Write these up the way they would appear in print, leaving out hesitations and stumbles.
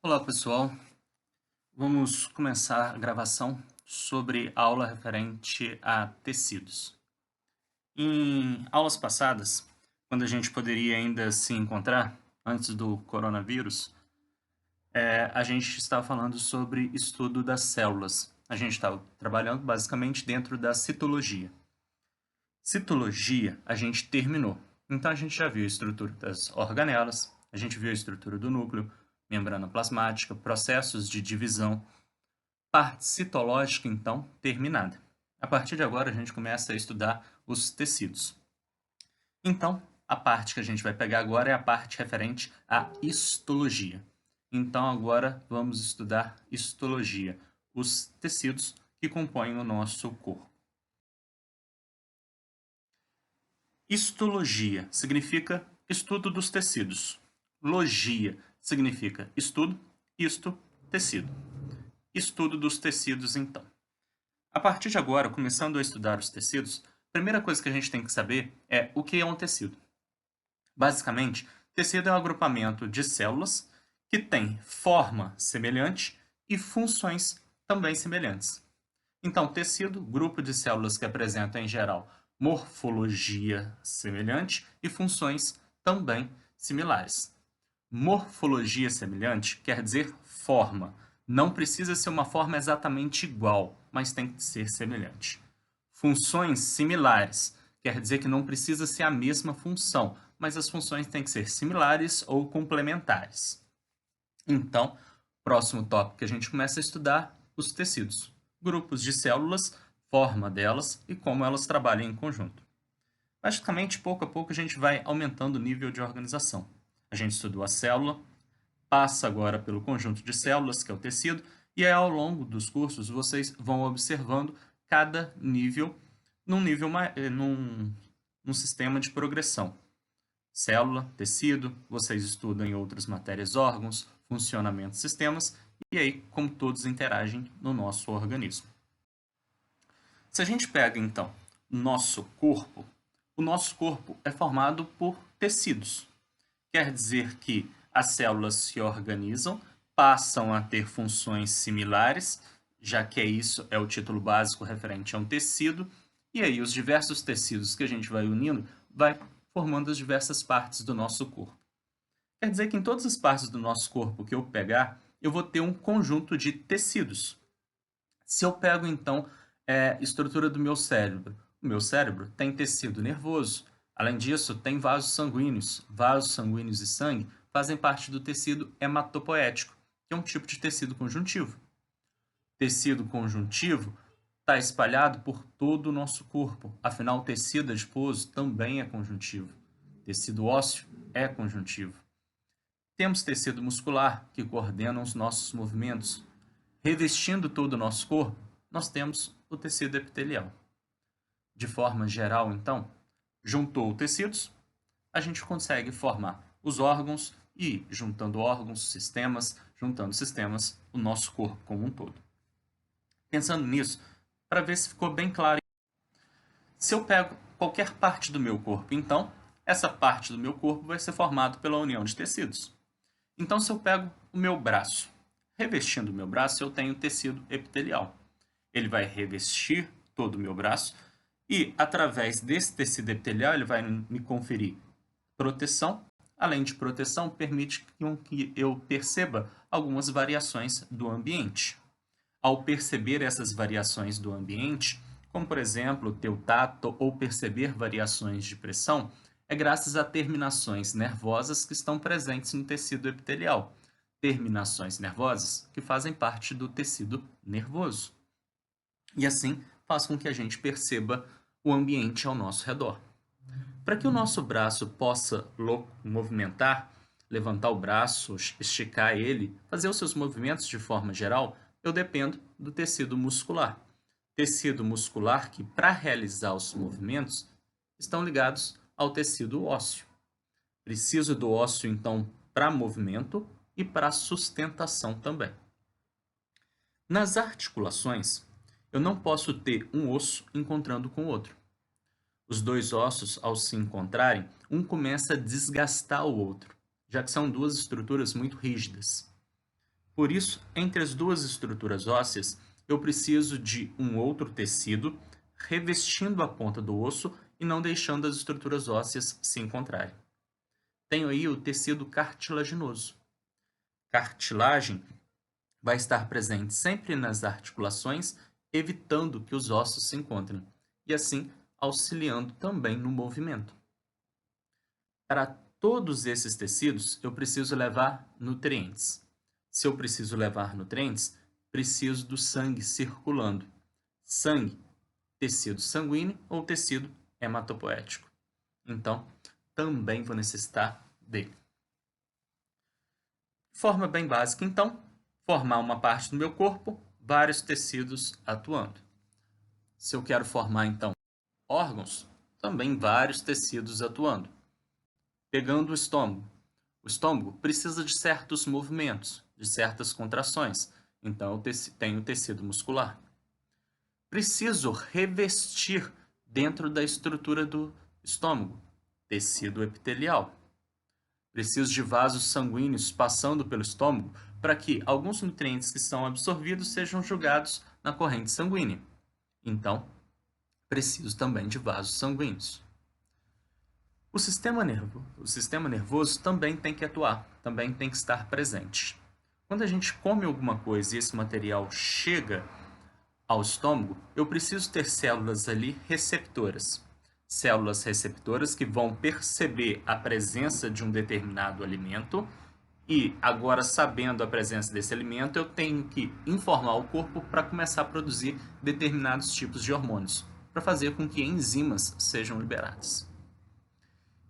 Olá, pessoal. Vamos começar a gravação sobre a aula referente a tecidos. Em aulas passadas, quando a gente poderia ainda se encontrar, antes do coronavírus, a gente estava falando sobre estudo das células. A gente estava trabalhando basicamente dentro da citologia. Citologia a gente terminou. Então a gente já viu a estrutura das organelas, a gente viu a estrutura do núcleo, membrana plasmática, processos de divisão, parte citológica, então, terminada. A partir de agora, a gente começa a estudar os tecidos. Então, a parte que a gente vai pegar agora é a parte referente à histologia. Então, agora vamos estudar histologia, os tecidos que compõem o nosso corpo. Histologia significa estudo dos tecidos. Logia significa estudo, tecido. Estudo dos tecidos, então. A partir de agora, começando a estudar os tecidos, a primeira coisa que a gente tem que saber é o que é um tecido. Basicamente, tecido é um agrupamento de células que tem forma semelhante e funções também semelhantes. Então, tecido, grupo de células que apresentam, em geral, morfologia semelhante e funções também similares. Morfologia semelhante quer dizer forma. Não precisa ser uma forma exatamente igual, mas tem que ser semelhante. Funções similares quer dizer que não precisa ser a mesma função, mas as funções têm que ser similares ou complementares. Então, próximo tópico que a gente começa a estudar, os tecidos. Grupos de células, forma delas e como elas trabalham em conjunto. Basicamente, pouco a pouco, a gente vai aumentando o nível de organização. A gente estudou a célula, passa agora pelo conjunto de células, que é o tecido, e aí, ao longo dos cursos vocês vão observando cada nível num sistema de progressão. Célula, tecido, vocês estudam em outras matérias órgãos, funcionamento de sistemas, e aí como todos interagem no nosso organismo. Se a gente pega, então, o nosso corpo é formado por tecidos. Quer dizer que as células se organizam, passam a ter funções similares, já que isso é o título básico referente a um tecido, e aí os diversos tecidos que a gente vai unindo vai formando as diversas partes do nosso corpo. Quer dizer que em todas as partes do nosso corpo que eu pegar, eu vou ter um conjunto de tecidos. Se eu pego, então, a estrutura do meu cérebro, o meu cérebro tem tecido nervoso. Além disso, tem vasos sanguíneos. Vasos sanguíneos e sangue fazem parte do tecido hematopoético, que é um tipo de tecido conjuntivo. Tecido conjuntivo está espalhado por todo o nosso corpo. Afinal, o tecido adiposo também é conjuntivo. Tecido ósseo é conjuntivo. Temos tecido muscular, que coordena os nossos movimentos. Revestindo todo o nosso corpo, nós temos o tecido epitelial. De forma geral, então, juntou tecidos, a gente consegue formar os órgãos e, juntando órgãos, sistemas, juntando sistemas, o nosso corpo como um todo. Pensando nisso, para ver se ficou bem claro, se eu pego qualquer parte do meu corpo, então, essa parte do meu corpo vai ser formada pela união de tecidos. Então, se eu pego o meu braço, revestindo o meu braço, eu tenho tecido epitelial. Ele vai revestir todo o meu braço e, através desse tecido epitelial, ele vai me conferir proteção. Além de proteção, permite que eu perceba algumas variações do ambiente. Ao perceber essas variações do ambiente, como por exemplo ter o tato ou perceber variações de pressão, é graças a terminações nervosas que estão presentes no tecido epitelial. Terminações nervosas que fazem parte do tecido nervoso. E assim faz com que a gente perceba o ambiente ao nosso redor. Para que o nosso braço possa movimentar, levantar o braço, esticar ele, fazer os seus movimentos de forma geral, eu dependo do tecido muscular. Tecido muscular que, para realizar os movimentos, estão ligados ao tecido ósseo. Preciso do ósseo, então, para movimento e para sustentação também. Nas articulações, eu não posso ter um osso encontrando com o outro. Os dois ossos, ao se encontrarem, um começa a desgastar o outro, já que são duas estruturas muito rígidas. Por isso, entre as duas estruturas ósseas, eu preciso de um outro tecido revestindo a ponta do osso e não deixando as estruturas ósseas se encontrarem. Tenho aí o tecido cartilaginoso. Cartilagem vai estar presente sempre nas articulações, evitando que os ossos se encontrem, e assim auxiliando também no movimento. Para todos esses tecidos, eu preciso levar nutrientes. Se eu preciso levar nutrientes, preciso do sangue circulando. Sangue, tecido sanguíneo ou tecido hematopoético. Então, também vou necessitar dele. De forma bem básica, então, formar uma parte do meu corpo, vários tecidos atuando. Se eu quero formar, então, órgãos, também vários tecidos atuando. Pegando o estômago precisa de certos movimentos, de certas contrações, então eu tenho tecido muscular. Preciso revestir dentro da estrutura do estômago, tecido epitelial. Preciso de vasos sanguíneos passando pelo estômago para que alguns nutrientes que são absorvidos sejam jogados na corrente sanguínea. Então, preciso também de vasos sanguíneos. O sistema nervoso também tem que atuar, também tem que estar presente. Quando a gente come alguma coisa e esse material chega ao estômago, eu preciso ter células ali receptoras. Células receptoras que vão perceber a presença de um determinado alimento e, agora sabendo a presença desse alimento, eu tenho que informar o corpo para começar a produzir determinados tipos de hormônios, para fazer com que enzimas sejam liberadas.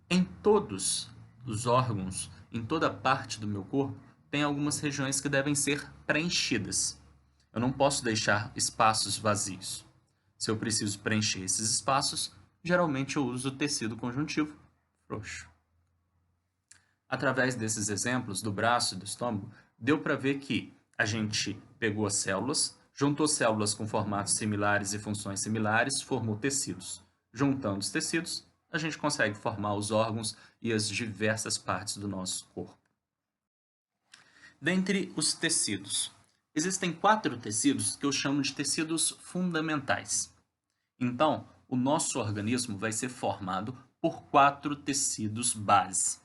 Em todos os órgãos, em toda parte do meu corpo, tem algumas regiões que devem ser preenchidas. Eu não posso deixar espaços vazios. Se eu preciso preencher esses espaços, geralmente eu uso o tecido conjuntivo frouxo. Através desses exemplos do braço e do estômago, deu para ver que a gente pegou as células, juntou células com formatos similares e funções similares, formou tecidos. Juntando os tecidos, a gente consegue formar os órgãos e as diversas partes do nosso corpo. Dentre os tecidos, existem 4 tecidos que eu chamo de tecidos fundamentais. Então, o nosso organismo vai ser formado por 4 tecidos base.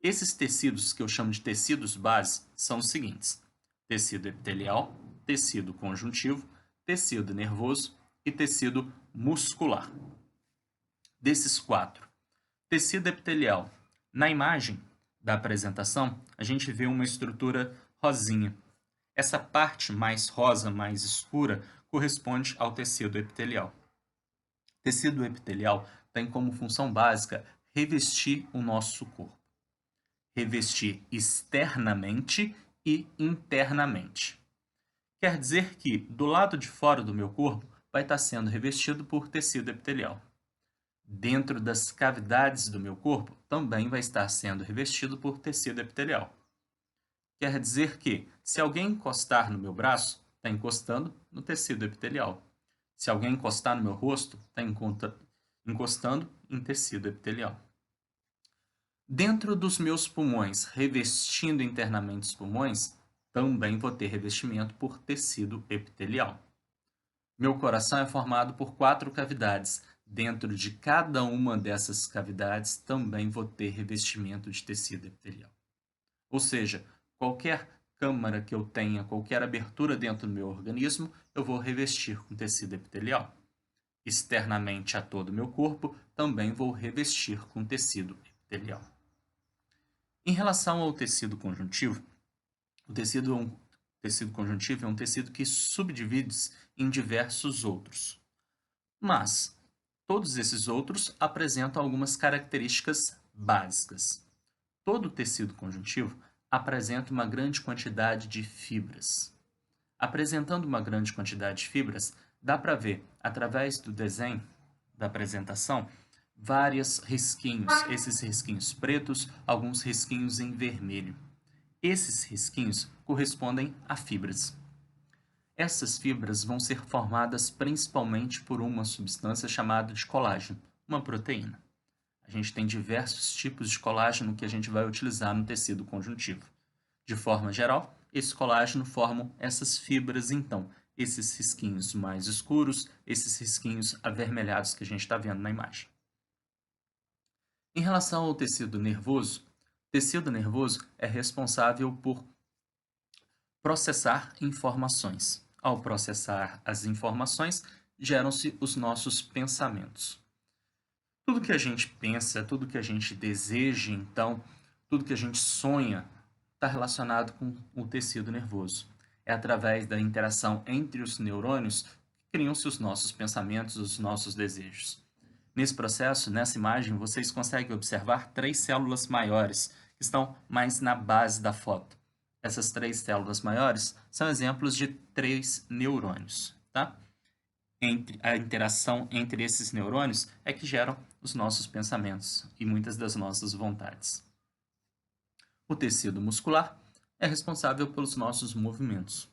Esses tecidos que eu chamo de tecidos base são os seguintes: tecido epitelial, tecido conjuntivo, tecido nervoso e tecido muscular. Desses 4, tecido epitelial. Na imagem da apresentação, a gente vê uma estrutura rosinha. Essa parte mais rosa, mais escura, corresponde ao tecido epitelial. Tecido epitelial tem como função básica revestir o nosso corpo. Revestir externamente e internamente. Quer dizer que, do lado de fora do meu corpo, vai estar sendo revestido por tecido epitelial. Dentro das cavidades do meu corpo, também vai estar sendo revestido por tecido epitelial. Quer dizer que, se alguém encostar no meu braço, está encostando no tecido epitelial. Se alguém encostar no meu rosto, está encostando em tecido epitelial. Dentro dos meus pulmões, revestindo internamente os pulmões, também vou ter revestimento por tecido epitelial. Meu coração é formado por 4 cavidades. Dentro de cada uma dessas cavidades, também vou ter revestimento de tecido epitelial. Ou seja, qualquer câmara que eu tenha, qualquer abertura dentro do meu organismo, eu vou revestir com tecido epitelial. Externamente a todo o meu corpo, também vou revestir com tecido epitelial. Em relação ao tecido conjuntivo, o tecido conjuntivo é um tecido que subdivide-se em diversos outros. Mas todos esses outros apresentam algumas características básicas. Todo tecido conjuntivo apresenta uma grande quantidade de fibras. Apresentando uma grande quantidade de fibras, dá para ver, através do desenho da apresentação, vários risquinhos. Esses risquinhos pretos, alguns risquinhos em vermelho. Esses risquinhos correspondem a fibras. Essas fibras vão ser formadas principalmente por uma substância chamada de colágeno, uma proteína. A gente tem diversos tipos de colágeno que a gente vai utilizar no tecido conjuntivo. De forma geral, esse colágeno formam essas fibras, então, esses risquinhos mais escuros, esses risquinhos avermelhados que a gente está vendo na imagem. Em relação ao tecido nervoso, o tecido nervoso é responsável por processar informações. Ao processar as informações, geram-se os nossos pensamentos. Tudo que a gente pensa, tudo que a gente deseja, então, tudo que a gente sonha, está relacionado com o tecido nervoso. É através da interação entre os neurônios que criam-se os nossos pensamentos, os nossos desejos. Nesse processo, nessa imagem, vocês conseguem observar 3 células maiores, que estão mais na base da foto. Essas 3 células maiores são exemplos de 3 neurônios, tá? A interação entre esses neurônios é que geram os nossos pensamentos e muitas das nossas vontades. O tecido muscular é responsável pelos nossos movimentos.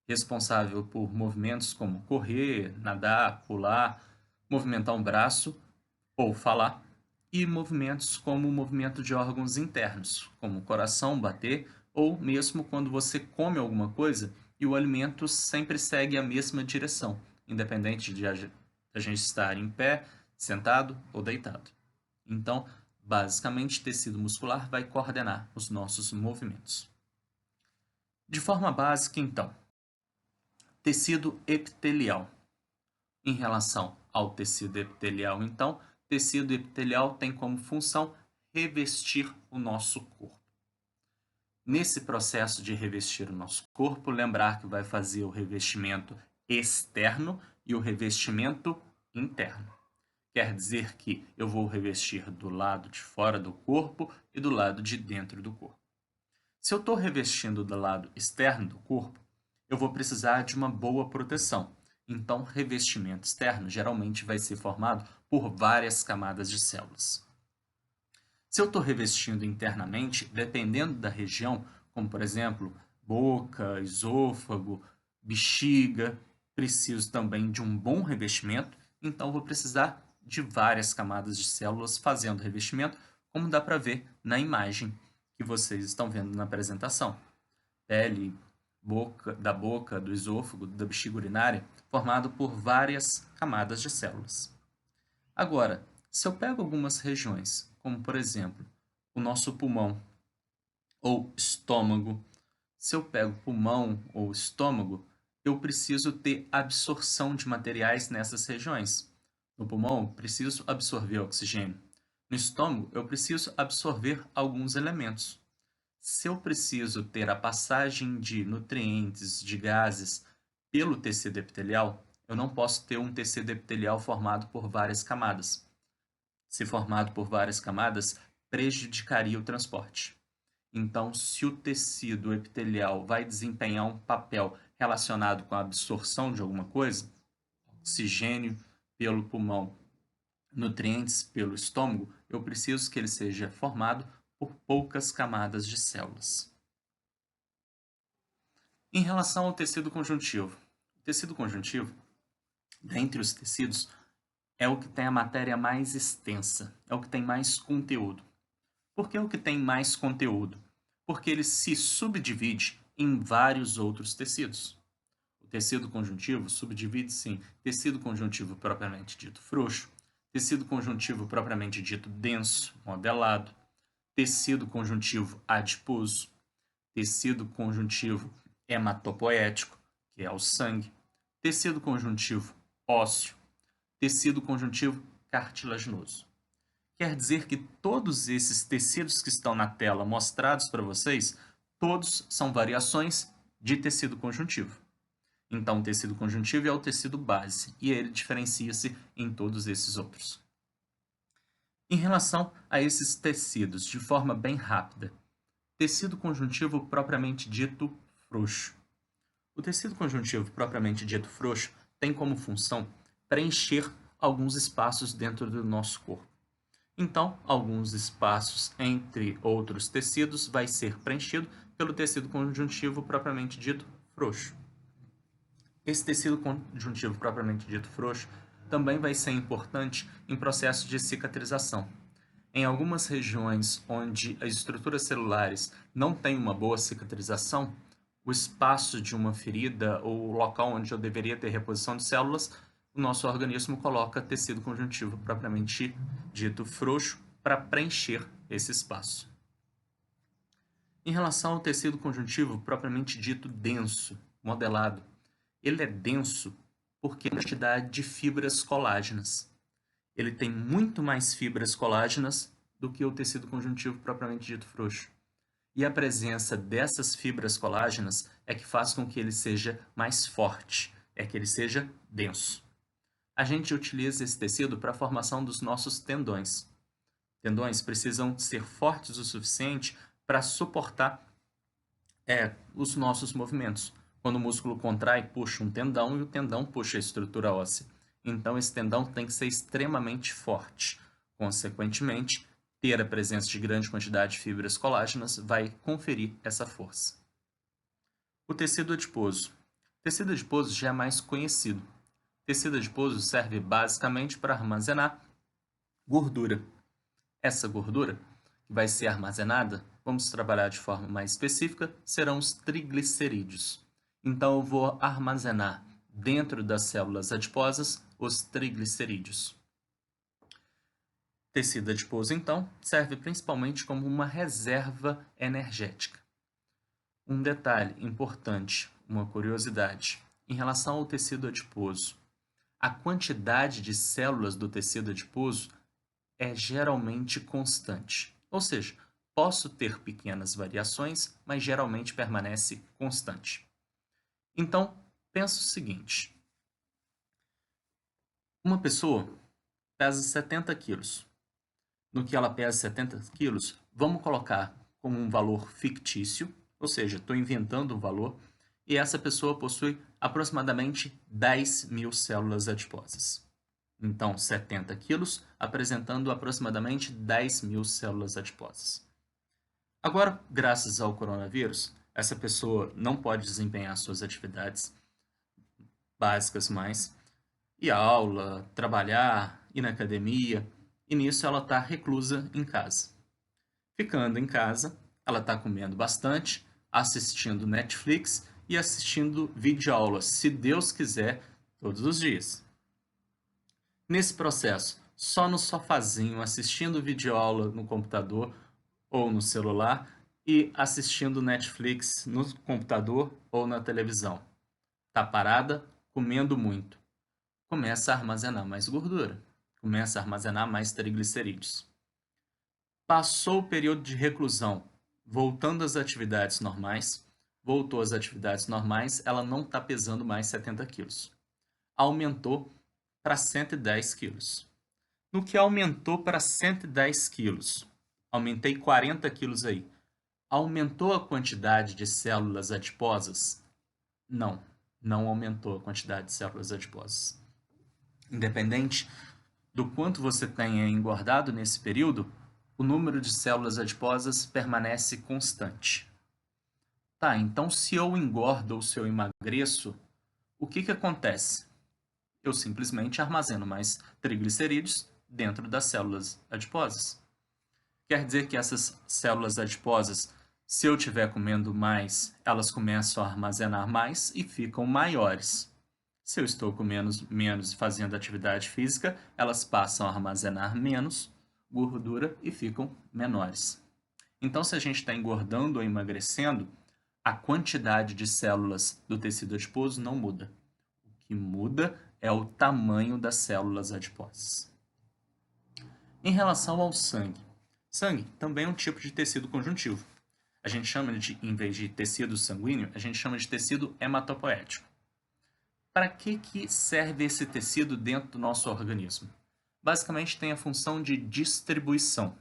Responsável por movimentos como correr, nadar, pular, movimentar um braço ou falar, e movimentos como o movimento de órgãos internos, como o coração bater, ou mesmo quando você come alguma coisa e o alimento sempre segue a mesma direção, independente de a gente estar em pé, sentado ou deitado. Então, basicamente, tecido muscular vai coordenar os nossos movimentos. De forma básica, então, tecido epitelial. Em relação ao tecido epitelial, então, tecido epitelial tem como função revestir o nosso corpo. Nesse processo de revestir o nosso corpo, lembrar que vai fazer o revestimento externo e o revestimento interno. Quer dizer que eu vou revestir do lado de fora do corpo e do lado de dentro do corpo. Se eu estou revestindo do lado externo do corpo, eu vou precisar de uma boa proteção. Então, revestimento externo geralmente vai ser formado por várias camadas de células. Se eu estou revestindo internamente, dependendo da região, como por exemplo, boca, esôfago, bexiga, preciso também de um bom revestimento, então vou precisar de várias camadas de células fazendo revestimento, como dá para ver na imagem que vocês estão vendo na apresentação. Pele, da boca, do esôfago, da bexiga urinária, formado por várias camadas de células. Agora, se eu pego algumas regiões, como por exemplo, o nosso pulmão ou estômago, se eu pego pulmão ou estômago, eu preciso ter absorção de materiais nessas regiões. No pulmão, eu preciso absorver oxigênio. No estômago, eu preciso absorver alguns elementos. Se eu preciso ter a passagem de nutrientes, de gases pelo tecido epitelial, eu não posso ter um tecido epitelial formado por várias camadas. Se formado por várias camadas, prejudicaria o transporte. Então, se o tecido epitelial vai desempenhar um papel relacionado com a absorção de alguma coisa, oxigênio pelo pulmão, nutrientes pelo estômago, eu preciso que ele seja formado por poucas camadas de células. Em relação ao tecido conjuntivo, o tecido conjuntivo, dentre os tecidos, é o que tem a matéria mais extensa, é o que tem mais conteúdo. Por que o que tem mais conteúdo? Porque ele se subdivide em vários outros tecidos. O tecido conjuntivo subdivide-se em tecido conjuntivo propriamente dito frouxo, tecido conjuntivo propriamente dito denso, modelado, tecido conjuntivo adiposo, tecido conjuntivo hematopoético, que é o sangue, tecido conjuntivo ósseo, tecido conjuntivo cartilaginoso. Quer dizer que todos esses tecidos que estão na tela mostrados para vocês, todos são variações de tecido conjuntivo. Então, o tecido conjuntivo é o tecido base e ele diferencia-se em todos esses outros. Em relação a esses tecidos, de forma bem rápida, tecido conjuntivo propriamente dito frouxo. O tecido conjuntivo propriamente dito frouxo tem como função preencher alguns espaços dentro do nosso corpo. Então, alguns espaços entre outros tecidos vai ser preenchido pelo tecido conjuntivo propriamente dito frouxo. Esse tecido conjuntivo propriamente dito frouxo também vai ser importante em processo de cicatrização. Em algumas regiões onde as estruturas celulares não têm uma boa cicatrização, o espaço de uma ferida ou o local onde eu deveria ter reposição de células, o nosso organismo coloca tecido conjuntivo propriamente dito frouxo para preencher esse espaço. Em relação ao tecido conjuntivo propriamente dito denso, modelado, ele é denso porque tem quantidade de fibras colágenas. Ele tem muito mais fibras colágenas do que o tecido conjuntivo propriamente dito frouxo. E a presença dessas fibras colágenas é que faz com que ele seja mais forte, é que ele seja denso. A gente utiliza esse tecido para a formação dos nossos tendões. Tendões precisam ser fortes o suficiente para suportar os nossos movimentos. Quando o músculo contrai, puxa um tendão e o tendão puxa a estrutura óssea. Então, esse tendão tem que ser extremamente forte. Consequentemente, ter a presença de grande quantidade de fibras colágenas vai conferir essa força. O tecido adiposo. O tecido adiposo já é mais conhecido. O tecido adiposo serve basicamente para armazenar gordura. Essa gordura que vai ser armazenada, vamos trabalhar de forma mais específica, serão os triglicerídeos. Então, eu vou armazenar dentro das células adiposas os triglicerídeos. Tecido adiposo, então, serve principalmente como uma reserva energética. Um detalhe importante, uma curiosidade, em relação ao tecido adiposo, a quantidade de células do tecido adiposo é geralmente constante. Ou seja, posso ter pequenas variações, mas geralmente permanece constante. Então, pensa o seguinte. Uma pessoa pesa 70 quilos. No que ela pesa 70 quilos, vamos colocar como um valor fictício, ou seja, estou inventando um valor, e essa pessoa possui aproximadamente 10.000 células adiposas. Então, 70 quilos, apresentando aproximadamente 10.000 células adiposas. Agora, graças ao coronavírus, essa pessoa não pode desempenhar suas atividades básicas mais, ir à aula, trabalhar, ir na academia, e nisso ela está reclusa em casa. Ficando em casa, ela está comendo bastante, assistindo Netflix e assistindo videoaulas, se Deus quiser, todos os dias. Nesse processo, só no sofazinho, assistindo videoaula no computador ou no celular e assistindo Netflix no computador ou na televisão. Tá parada, comendo muito. Começa a armazenar mais gordura, começa a armazenar mais triglicerídeos. Passou o período de reclusão, voltando às atividades normais, voltou às atividades normais, ela não está pesando mais 70 quilos. Aumentou para 110 quilos. No que aumentou para 110 quilos, aumentei 40 quilos aí. Aumentou a quantidade de células adiposas? Não, não aumentou a quantidade de células adiposas. Independente do quanto você tenha engordado nesse período, o número de células adiposas permanece constante. Tá, então se eu engordo ou se eu emagreço, o que acontece? Eu simplesmente armazeno mais triglicerídeos dentro das células adiposas. Quer dizer que essas células adiposas, se eu estiver comendo mais, elas começam a armazenar mais e ficam maiores. Se eu estou comendo menos e fazendo atividade física, elas passam a armazenar menos gordura e ficam menores. Então, se a gente está engordando ou emagrecendo, a quantidade de células do tecido adiposo não muda. O que muda é o tamanho das células adiposas. Em relação ao sangue, sangue também é um tipo de tecido conjuntivo. A gente chama de, em vez de tecido sanguíneo, a gente chama de tecido hematopoético. Para que serve esse tecido dentro do nosso organismo? Basicamente tem a função de distribuição.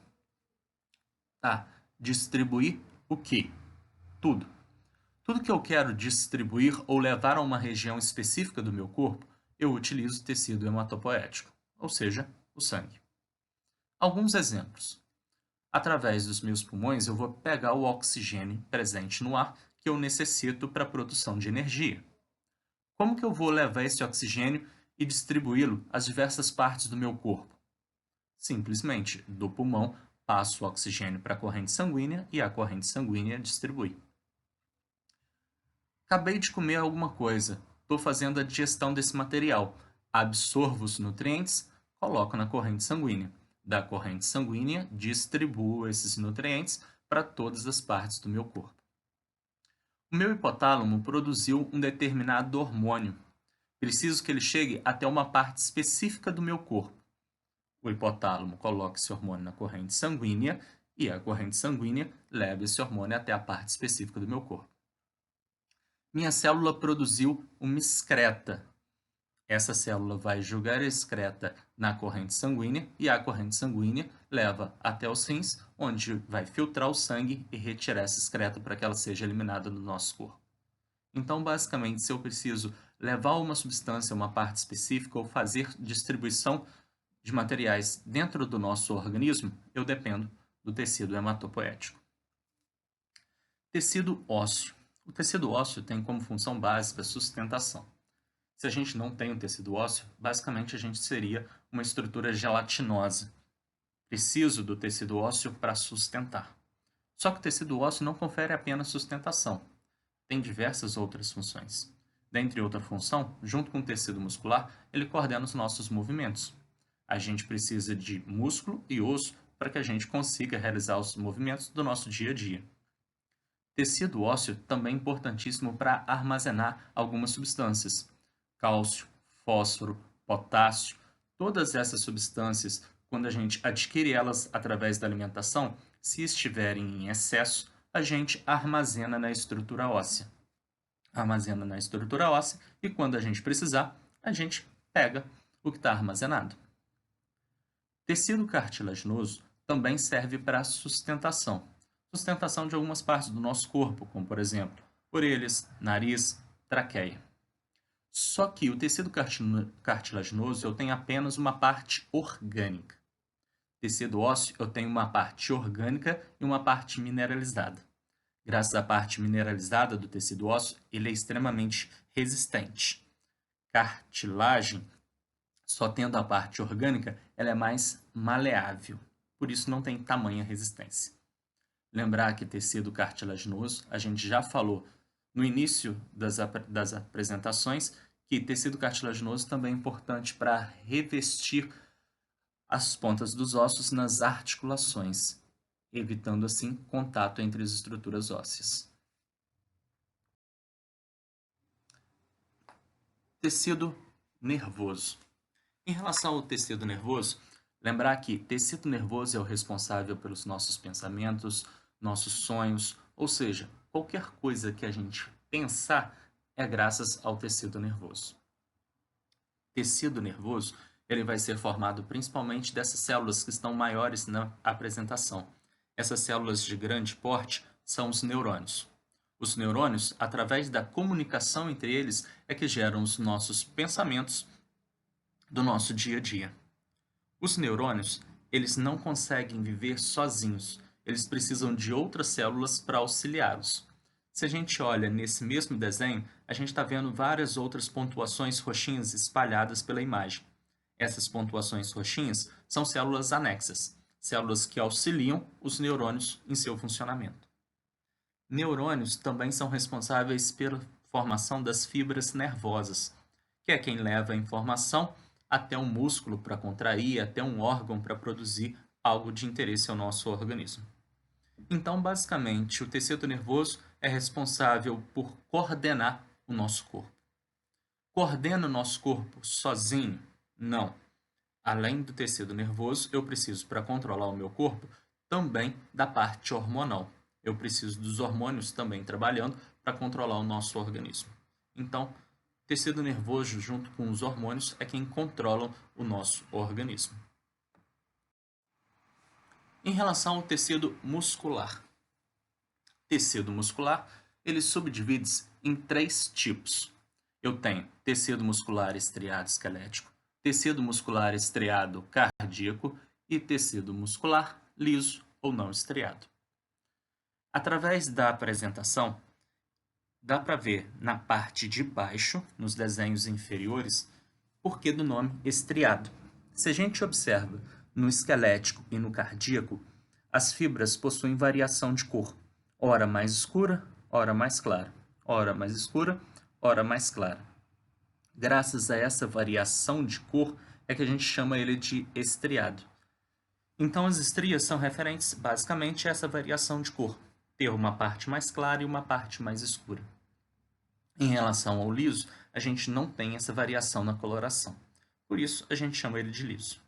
Tá, distribuir o quê? Tudo. Tudo que eu quero distribuir ou levar a uma região específica do meu corpo, eu utilizo o tecido hematopoético, ou seja, o sangue. Alguns exemplos. Através dos meus pulmões, eu vou pegar o oxigênio presente no ar que eu necessito para a produção de energia. Como que eu vou levar esse oxigênio e distribuí-lo às diversas partes do meu corpo? Simplesmente, do pulmão, passo o oxigênio para a corrente sanguínea e a corrente sanguínea distribui. Acabei de comer alguma coisa, estou fazendo a digestão desse material, absorvo os nutrientes, coloco na corrente sanguínea. Da corrente sanguínea, distribuo esses nutrientes para todas as partes do meu corpo. O meu hipotálamo produziu um determinado hormônio. Preciso que ele chegue até uma parte específica do meu corpo. O hipotálamo coloca esse hormônio na corrente sanguínea e a corrente sanguínea leva esse hormônio até a parte específica do meu corpo. Minha célula produziu uma excreta. Essa célula vai jogar a excreta na corrente sanguínea e a corrente sanguínea leva até os rins, onde vai filtrar o sangue e retirar essa excreta para que ela seja eliminada do nosso corpo. Então, basicamente, se eu preciso levar uma substância a uma parte específica ou fazer distribuição de materiais dentro do nosso organismo, eu dependo do tecido hematopoético. Tecido ósseo. O tecido ósseo tem como função básica a sustentação. Se a gente não tem um tecido ósseo, basicamente a gente seria uma estrutura gelatinosa. Preciso do tecido ósseo para sustentar. Só que o tecido ósseo não confere apenas sustentação. Tem diversas outras funções. Dentre outra função, junto com o tecido muscular, ele coordena os nossos movimentos. A gente precisa de músculo e osso para que a gente consiga realizar os movimentos do nosso dia a dia. Tecido ósseo também é importantíssimo para armazenar algumas substâncias. Cálcio, fósforo, potássio, todas essas substâncias, quando a gente adquire elas através da alimentação, se estiverem em excesso, a gente armazena na estrutura óssea. Armazena na estrutura óssea e quando a gente precisar, a gente pega o que está armazenado. Tecido cartilaginoso também serve para sustentação. Sustentação de algumas partes do nosso corpo, como por exemplo, orelhas, nariz, traqueia. Só que o tecido cartilaginoso eu tenho apenas uma parte orgânica. Tecido ósseo eu tenho uma parte orgânica e uma parte mineralizada. Graças à parte mineralizada do tecido ósseo, ele é extremamente resistente. Cartilagem, só tendo a parte orgânica, ela é mais maleável. Por isso não tem tamanha resistência. Lembrar que tecido cartilaginoso, a gente já falou no início das apresentações, que tecido cartilaginoso também é importante para revestir as pontas dos ossos nas articulações, evitando assim contato entre as estruturas ósseas. Tecido nervoso. Em relação ao tecido nervoso, lembrar que tecido nervoso é o responsável pelos nossos pensamentos, nossos sonhos, ou seja, qualquer coisa que a gente pensar é graças ao tecido nervoso. Tecido nervoso, ele vai ser formado principalmente dessas células que estão maiores na apresentação. Essas células de grande porte são os neurônios. Os neurônios, através da comunicação entre eles, é que geram os nossos pensamentos do nosso dia a dia. Os neurônios, eles não conseguem viver sozinhos. Eles precisam de outras células para auxiliá-los. Se a gente olha nesse mesmo desenho, a gente está vendo várias outras pontuações roxinhas espalhadas pela imagem. Essas pontuações roxinhas são células anexas, células que auxiliam os neurônios em seu funcionamento. Neurônios também são responsáveis pela formação das fibras nervosas, que é quem leva a informação até um músculo para contrair, até um órgão para produzir algo de interesse ao nosso organismo. Então, basicamente, o tecido nervoso é responsável por coordenar o nosso corpo. Coordena o nosso corpo sozinho? Não. Além do tecido nervoso, eu preciso, para controlar o meu corpo, também da parte hormonal. Eu preciso dos hormônios também trabalhando para controlar o nosso organismo. Então, tecido nervoso, junto com os hormônios, é quem controlam o nosso organismo. Em relação ao tecido muscular. Tecido muscular, ele subdivide-se em 3 tipos. Eu tenho tecido muscular estriado esquelético, tecido muscular estriado cardíaco e tecido muscular liso ou não estriado. Através da apresentação, dá para ver na parte de baixo, nos desenhos inferiores, porquê do nome estriado. Se a gente observa no esquelético e no cardíaco, as fibras possuem variação de cor, ora mais escura, ora mais clara. ora mais escura, ora mais clara. Graças a essa variação de cor é que a gente chama ele de estriado. Então, as estrias são referentes basicamente a essa variação de cor, ter uma parte mais clara e uma parte mais escura. Em relação ao liso, a gente não tem essa variação na coloração. Por isso, a gente chama ele de liso.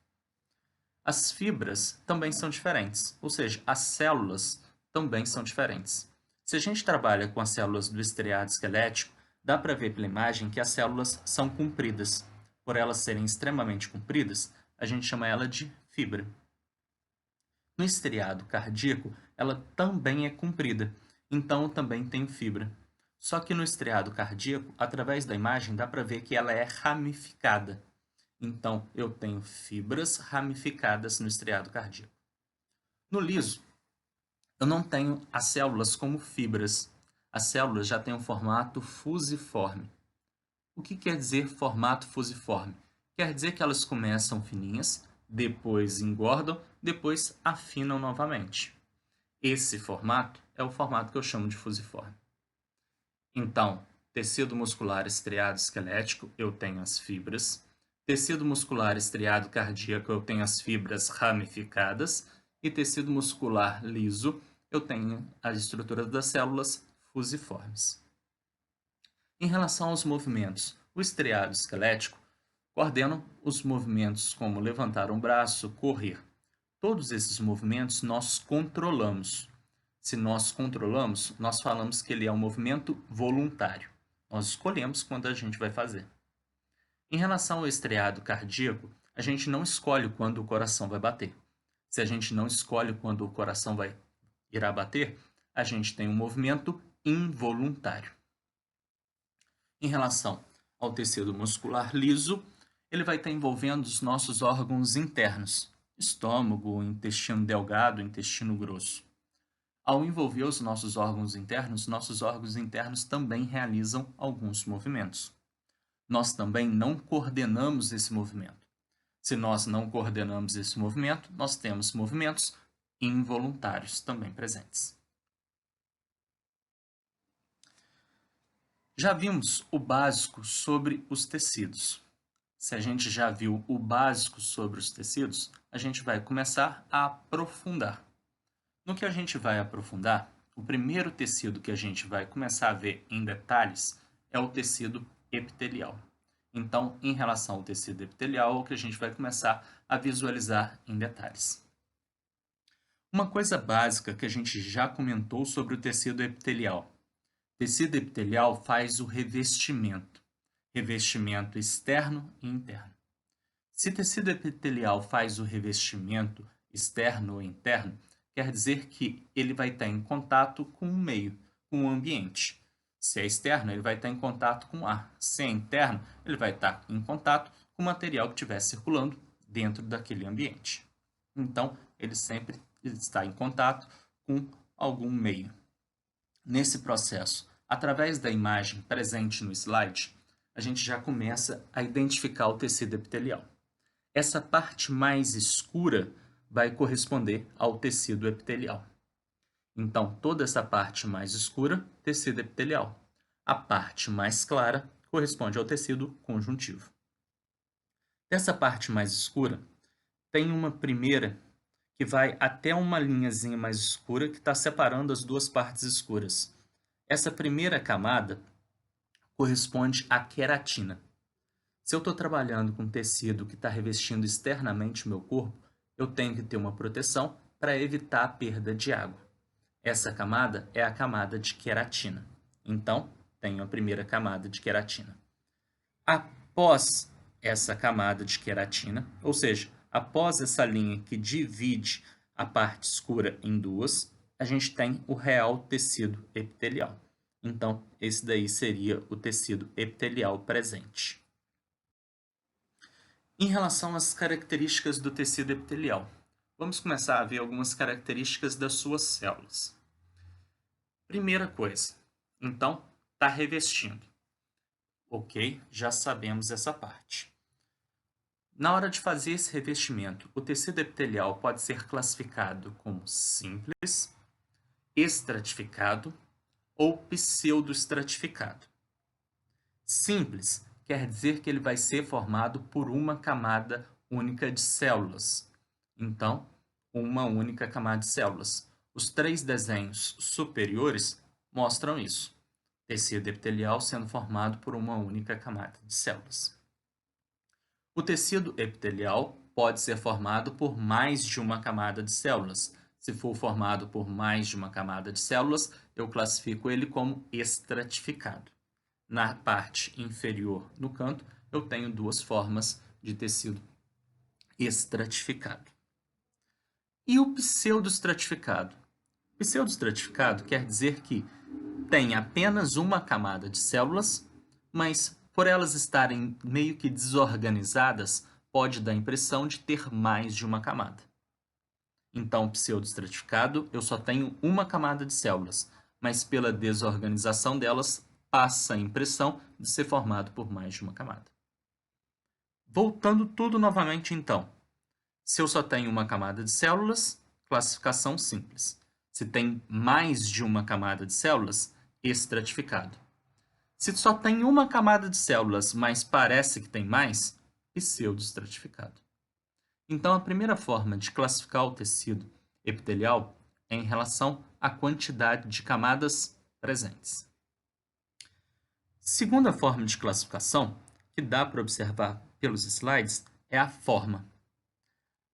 As fibras também são diferentes, ou seja, as células também são diferentes. Se a gente trabalha com as células do estriado esquelético, dá para ver pela imagem que as células são compridas. Por elas serem extremamente compridas, a gente chama ela de fibra. No estriado cardíaco, ela também é comprida, então também tem fibra. Só que no estriado cardíaco, através da imagem, dá para ver que ela é ramificada. Então, eu tenho fibras ramificadas no estriado cardíaco. No liso, eu não tenho as células como fibras. As células já têm um formato fusiforme. O que quer dizer formato fusiforme? Quer dizer que elas começam fininhas, depois engordam, depois afinam novamente. Esse formato é o formato que eu chamo de fusiforme. Então, tecido muscular estriado esquelético, eu tenho as fibras. Tecido muscular estriado cardíaco, eu tenho as fibras ramificadas. E tecido muscular liso, eu tenho as estruturas das células fusiformes. Em relação aos movimentos, o estriado esquelético coordena os movimentos como levantar um braço, correr. Todos esses movimentos nós controlamos. Se nós controlamos, nós falamos que ele é um movimento voluntário. Nós escolhemos quando a gente vai fazer. Em relação ao estriado cardíaco, a gente não escolhe quando o coração vai bater. Se a gente não escolhe quando o coração irá bater, a gente tem um movimento involuntário. Em relação ao tecido muscular liso, ele vai estar envolvendo os nossos órgãos internos, estômago, intestino delgado, intestino grosso. Ao envolver os nossos órgãos internos também realizam alguns movimentos. Nós também não coordenamos esse movimento. Se nós não coordenamos esse movimento, nós temos movimentos involuntários também presentes. Já vimos o básico sobre os tecidos. Se a gente já viu o básico sobre os tecidos, a gente vai começar a aprofundar. No que a gente vai aprofundar, o primeiro tecido que a gente vai começar a ver em detalhes é o tecido epitelial. Então, em relação ao tecido epitelial, é o que a gente vai começar a visualizar em detalhes. Uma coisa básica que a gente já comentou sobre o tecido epitelial. O tecido epitelial faz o revestimento externo e interno. Se tecido epitelial faz o revestimento externo ou interno, quer dizer que ele vai estar em contato com o meio, com o ambiente. Se é externo, ele vai estar em contato com o ar. Se é interno, ele vai estar em contato com o material que estiver circulando dentro daquele ambiente. Então, ele sempre está em contato com algum meio. Nesse processo, através da imagem presente no slide, a gente já começa a identificar o tecido epitelial. Essa parte mais escura vai corresponder ao tecido epitelial. Então, toda essa parte mais escura, tecido epitelial. A parte mais clara corresponde ao tecido conjuntivo. Dessa parte mais escura, tem uma primeira que vai até uma linhazinha mais escura que está separando as duas partes escuras. Essa primeira camada corresponde à queratina. Se eu estou trabalhando com tecido que está revestindo externamente o meu corpo, eu tenho que ter uma proteção para evitar a perda de água. Essa camada é a camada de queratina. Então, tenho a primeira camada de queratina. Após essa camada de queratina, ou seja, após essa linha que divide a parte escura em duas, a gente tem o real tecido epitelial. Então, esse daí seria o tecido epitelial presente. Em relação às características do tecido epitelial, vamos começar a ver algumas características das suas células. Primeira coisa, então, está revestindo. Ok, já sabemos essa parte. Na hora de fazer esse revestimento, o tecido epitelial pode ser classificado como simples, estratificado ou pseudoestratificado. Simples quer dizer que ele vai ser formado por uma camada única de células. Então, uma única camada de células. Os 3 desenhos superiores mostram isso. Tecido epitelial sendo formado por uma única camada de células. O tecido epitelial pode ser formado por mais de uma camada de células. Se for formado por mais de uma camada de células, eu classifico ele como estratificado. Na parte inferior, no canto, eu tenho 2 formas de tecido estratificado. E o pseudoestratificado? Pseudoestratificado quer dizer que tem apenas uma camada de células, mas por elas estarem meio que desorganizadas, pode dar a impressão de ter mais de uma camada. Então, pseudoestratificado, eu só tenho uma camada de células, mas pela desorganização delas, passa a impressão de ser formado por mais de uma camada. Voltando tudo novamente então. Se eu só tenho uma camada de células, classificação simples. Se tem mais de uma camada de células, estratificado. Se só tem uma camada de células, mas parece que tem mais, pseudoestratificado. Então, a primeira forma de classificar o tecido epitelial é em relação à quantidade de camadas presentes. Segunda forma de classificação, que dá para observar pelos slides, é a forma.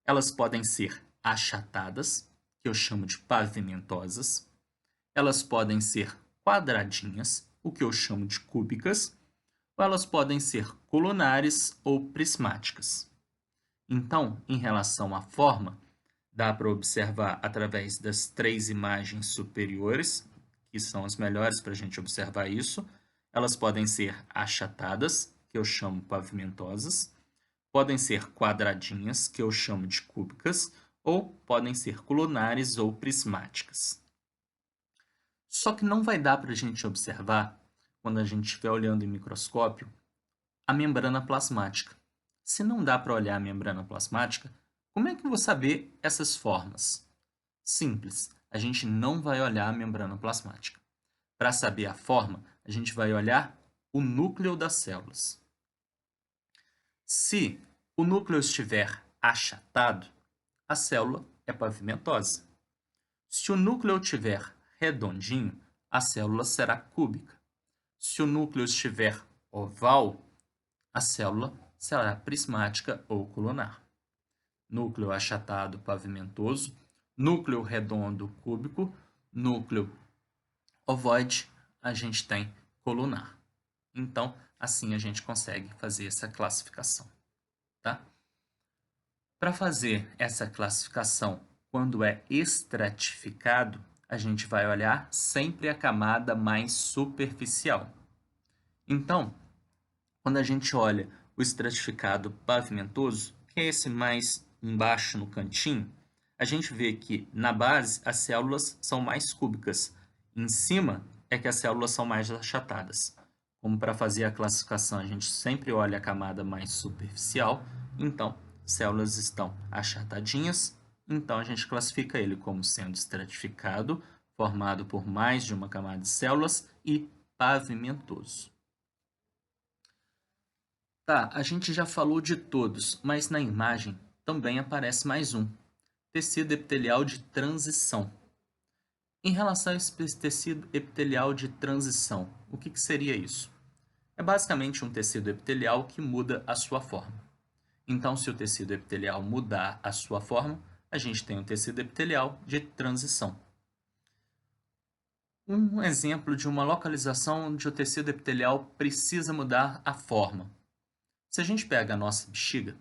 Elas podem ser achatadas, que eu chamo de pavimentosas. Elas podem ser quadradinhas, o que eu chamo de cúbicas, ou elas podem ser colunares ou prismáticas. Então, em relação à forma, dá para observar através das 3 imagens superiores, que são as melhores para a gente observar isso. Elas podem ser achatadas, que eu chamo pavimentosas, podem ser quadradinhas, que eu chamo de cúbicas, ou podem ser colunares ou prismáticas. Só que não vai dar para a gente observar, quando a gente estiver olhando em microscópio, a membrana plasmática. Se não dá para olhar a membrana plasmática, como é que eu vou saber essas formas? Simples, a gente não vai olhar a membrana plasmática. Para saber a forma, a gente vai olhar o núcleo das células. Se o núcleo estiver achatado, a célula é pavimentosa. Se o núcleo estiver redondinho, a célula será cúbica. Se o núcleo estiver oval, a célula será prismática ou colunar. Núcleo achatado pavimentoso, núcleo redondo cúbico, núcleo ovoide, a gente tem colunar. Então, assim a gente consegue fazer essa classificação, tá? Para fazer essa classificação quando é estratificado, a gente vai olhar sempre a camada mais superficial. Então, quando a gente olha o estratificado pavimentoso, que é esse mais embaixo no cantinho, a gente vê que na base as células são mais cúbicas. Em cima é que as células são mais achatadas. Como para fazer a classificação, a gente sempre olha a camada mais superficial, então células estão achatadinhas, então a gente classifica ele como sendo estratificado, formado por mais de uma camada de células e pavimentoso. Tá, a gente já falou de todos, mas na imagem também aparece mais um, tecido epitelial de transição. Em relação a esse tecido epitelial de transição, o que seria isso? É basicamente um tecido epitelial que muda a sua forma. Então, se o tecido epitelial mudar a sua forma, a gente tem um tecido epitelial de transição. Um exemplo de uma localização onde o tecido epitelial precisa mudar a forma. Se a gente pega a nossa bexiga,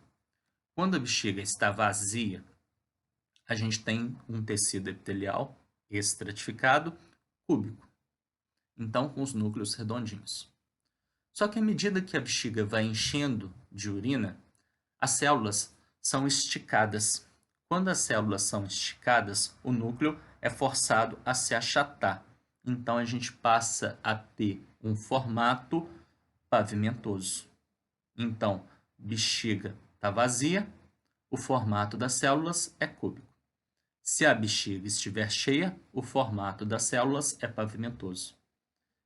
quando a bexiga está vazia, a gente tem um tecido epitelial estratificado cúbico, então com os núcleos redondinhos. Só que à medida que a bexiga vai enchendo de urina, as células são esticadas. Quando as células são esticadas, o núcleo é forçado a se achatar. Então a gente passa a ter um formato pavimentoso. Então, bexiga está vazia, o formato das células é cúbico. Se a bexiga estiver cheia, o formato das células é pavimentoso.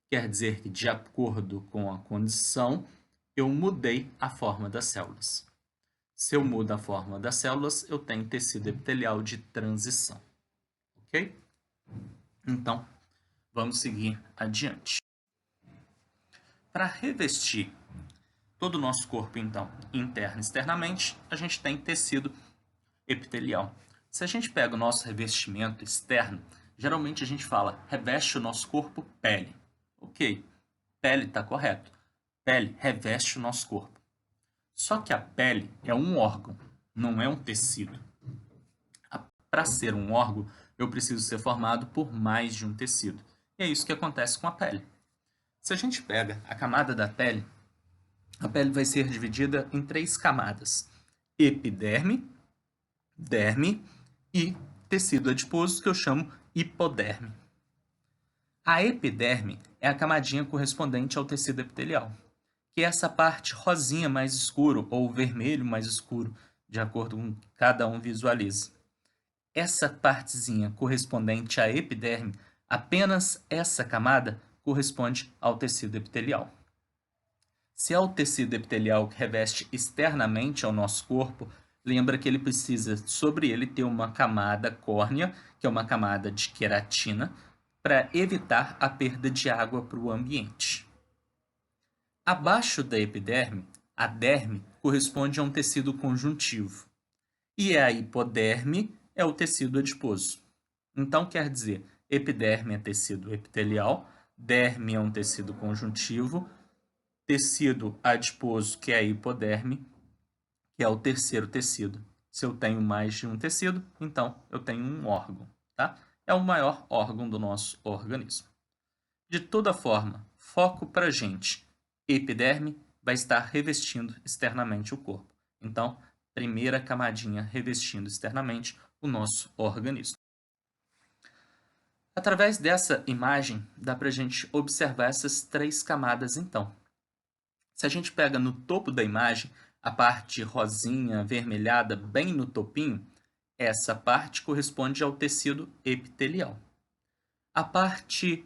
quer dizer que, de acordo com a condição, eu mudei a forma das células. Se eu mudo a forma das células, eu tenho tecido epitelial de transição. Ok? Então, vamos seguir adiante. Para revestir todo o nosso corpo, então, interno e externamente, a gente tem tecido epitelial. Se a gente pega o nosso revestimento externo, geralmente a gente fala, reveste o nosso corpo pele. Ok, pele está correto. Pele reveste o nosso corpo. Só que a pele é um órgão, não é um tecido. Para ser um órgão, eu preciso ser formado por mais de um tecido. E é isso que acontece com a pele. Se a gente pega a camada da pele, a pele vai ser dividida em 3 camadas: epiderme, derme e tecido adiposo, que eu chamo hipoderme. A epiderme é a camadinha correspondente ao tecido epitelial, que é essa parte rosinha mais escuro ou vermelho mais escuro, de acordo com que cada um visualize. Essa partezinha correspondente à epiderme, apenas essa camada corresponde ao tecido epitelial. Se é o tecido epitelial que reveste externamente ao nosso corpo, lembra que ele precisa, sobre ele, ter uma camada córnea, que é uma camada de queratina, para evitar a perda de água para o ambiente. Abaixo da epiderme, a derme corresponde a um tecido conjuntivo. E a hipoderme é o tecido adiposo. Então, quer dizer, epiderme é tecido epitelial, derme é um tecido conjuntivo, tecido adiposo, que é a hipoderme, que é o terceiro tecido. Se eu tenho mais de um tecido, então eu tenho um órgão, tá? É o maior órgão do nosso organismo. De toda forma, foco para a gente. Epiderme vai estar revestindo externamente o corpo. Então, primeira camadinha revestindo externamente o nosso organismo. Através dessa imagem, dá para a gente observar essas 3 camadas, então. Se a gente pega no topo da imagem, a parte rosinha, avermelhada, bem no topinho, essa parte corresponde ao tecido epitelial. A parte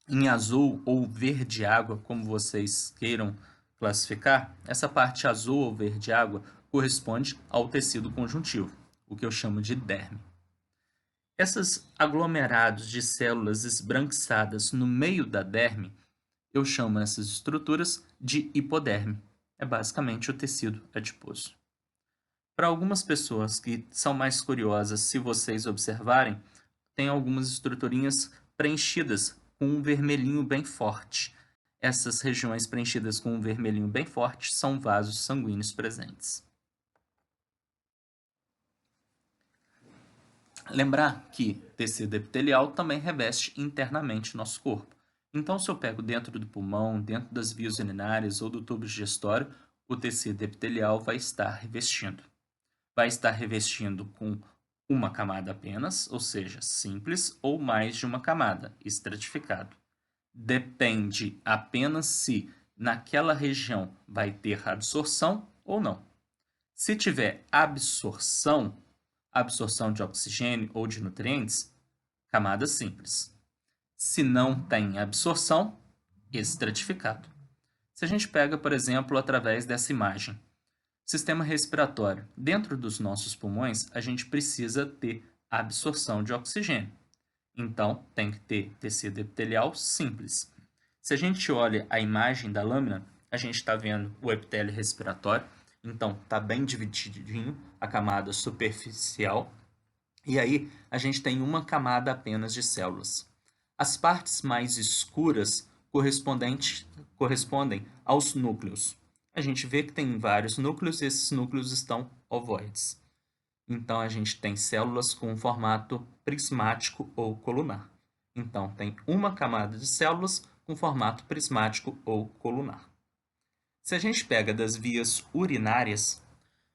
em azul ou verde água, como vocês queiram classificar, essa parte azul ou verde água corresponde ao tecido conjuntivo, o que eu chamo de derme. Esses aglomerados de células esbranquiçadas no meio da derme, eu chamo essas estruturas de hipoderme. É basicamente o tecido adiposo. Para algumas pessoas que são mais curiosas, se vocês observarem, tem algumas estruturinhas preenchidas com um vermelhinho bem forte. Essas regiões preenchidas com um vermelhinho bem forte são vasos sanguíneos presentes. Lembrar que tecido epitelial também reveste internamente nosso corpo. Então, se eu pego dentro do pulmão, dentro das vias urinárias ou do tubo digestório, o tecido epitelial vai estar revestindo. Vai estar revestindo com uma camada apenas, ou seja, simples, ou mais de uma camada, estratificado. Depende apenas se naquela região vai ter absorção ou não. Se tiver absorção de oxigênio ou de nutrientes, camada simples. Se não tem absorção, estratificado. Se a gente pega, por exemplo, através dessa imagem, sistema respiratório. Dentro dos nossos pulmões, a gente precisa ter absorção de oxigênio. Então, tem que ter tecido epitelial simples. Se a gente olha a imagem da lâmina, a gente está vendo o epitélio respiratório. Então, está bem divididinho a camada superficial. E aí, a gente tem uma camada apenas de células. As partes mais escuras correspondem aos núcleos. A gente vê que tem vários núcleos e esses núcleos estão ovoides. Então, a gente tem células com formato prismático ou colunar. Então, tem uma camada de células com formato prismático ou colunar. Se a gente pega das vias urinárias,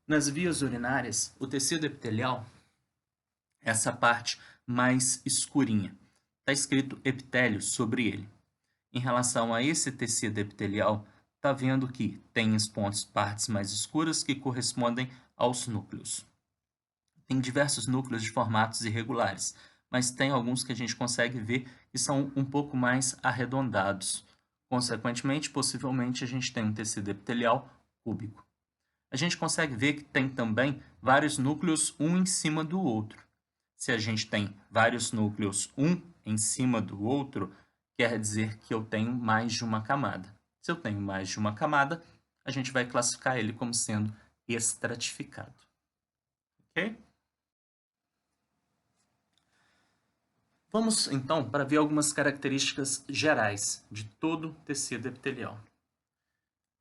nas vias urinárias, o tecido epitelial, essa parte mais escurinha, está escrito epitélio sobre ele. Em relação a esse tecido epitelial, está vendo que tem as partes mais escuras que correspondem aos núcleos. Tem diversos núcleos de formatos irregulares, mas tem alguns que a gente consegue ver e são um pouco mais arredondados. Consequentemente, possivelmente, a gente tem um tecido epitelial cúbico. A gente consegue ver que tem também vários núcleos um em cima do outro. Se a gente tem vários núcleos um em cima do outro, quer dizer que eu tenho mais de uma camada. Se eu tenho mais de uma camada, a gente vai classificar ele como sendo estratificado. Ok? Vamos, então, para ver algumas características gerais de todo tecido epitelial.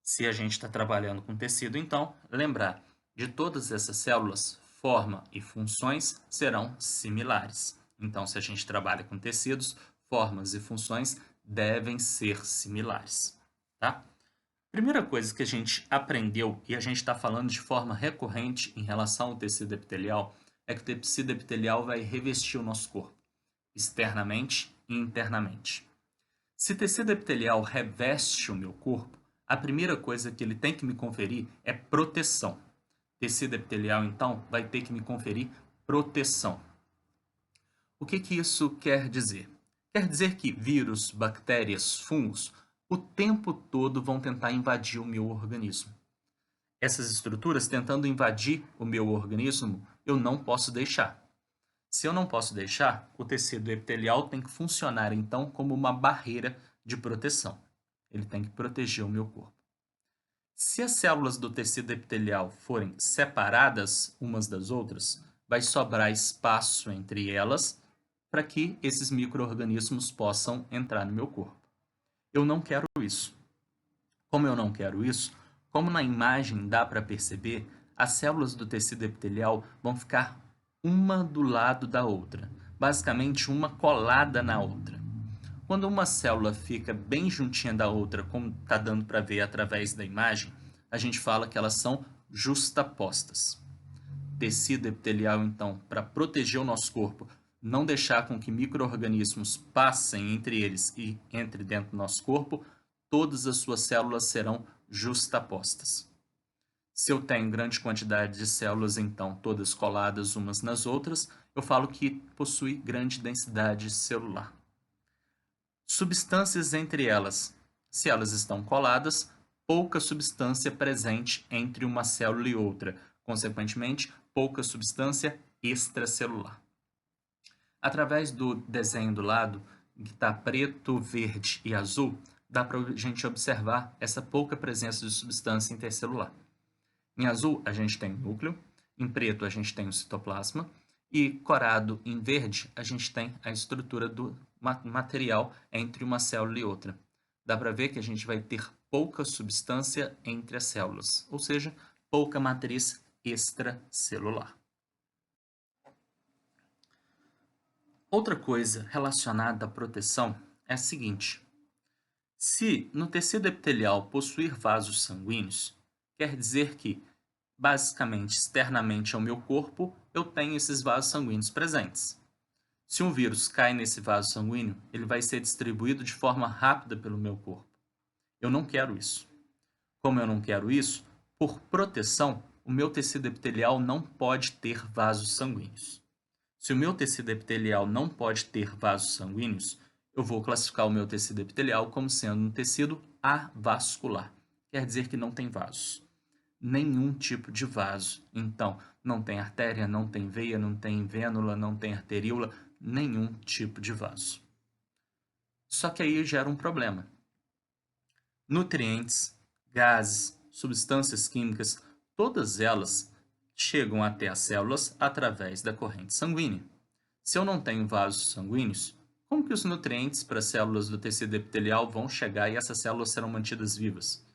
Se a gente está trabalhando com tecido, então, lembrar de todas essas células, forma e funções serão similares. Então, se a gente trabalha com tecidos, formas e funções devem ser similares. Tá? Primeira coisa que a gente aprendeu, e a gente está falando de forma recorrente em relação ao tecido epitelial, é que o tecido epitelial vai revestir o nosso corpo, externamente e internamente. Se tecido epitelial reveste o meu corpo, a primeira coisa que ele tem que me conferir é proteção. Tecido epitelial, então, vai ter que me conferir proteção. O que isso quer dizer? Quer dizer que vírus, bactérias, fungos, o tempo todo vão tentar invadir o meu organismo. Essas estruturas tentando invadir o meu organismo, eu não posso deixar. Se eu não posso deixar, o tecido epitelial tem que funcionar, então, como uma barreira de proteção. Ele tem que proteger o meu corpo. Se as células do tecido epitelial forem separadas umas das outras, vai sobrar espaço entre elas para que esses micro-organismos possam entrar no meu corpo. Eu não quero isso. Como eu não quero isso, como na imagem dá para perceber, as células do tecido epitelial vão ficar uma do lado da outra, basicamente uma colada na outra. Quando uma célula fica bem juntinha da outra, como está dando para ver através da imagem, a gente fala que elas são justapostas. Tecido epitelial, então, para proteger o nosso corpo, não deixar com que micro-organismos passem entre eles e entre dentro do nosso corpo, todas as suas células serão justapostas. Se eu tenho grande quantidade de células, então, todas coladas umas nas outras, eu falo que possui grande densidade celular. Substâncias entre elas. Se elas estão coladas, pouca substância presente entre uma célula e outra. Consequentemente, pouca substância extracelular. Através do desenho do lado, que está preto, verde e azul, dá para a gente observar essa pouca presença de substância intercelular. Em azul, a gente tem o núcleo, em preto, a gente tem o citoplasma, e corado em verde, a gente tem a estrutura do material entre uma célula e outra. Dá para ver que a gente vai ter pouca substância entre as células, ou seja, pouca matriz extracelular. Outra coisa relacionada à proteção é a seguinte: se no tecido epitelial possuir vasos sanguíneos, quer dizer que, basicamente, externamente ao meu corpo, eu tenho esses vasos sanguíneos presentes. Se um vírus cai nesse vaso sanguíneo, ele vai ser distribuído de forma rápida pelo meu corpo. Eu não quero isso. Como eu não quero isso, por proteção, o meu tecido epitelial não pode ter vasos sanguíneos. Se o meu tecido epitelial não pode ter vasos sanguíneos, eu vou classificar o meu tecido epitelial como sendo um tecido avascular. Quer dizer que não tem vasos. Nenhum tipo de vaso. Então, não tem artéria, não tem veia, não tem vênula, não tem arteríola, nenhum tipo de vaso. Só que aí gera um problema. Nutrientes, gases, substâncias químicas, todas elas chegam até as células através da corrente sanguínea. Se eu não tenho vasos sanguíneos, como que os nutrientes para as células do tecido epitelial vão chegar e essas células serão mantidas vivas?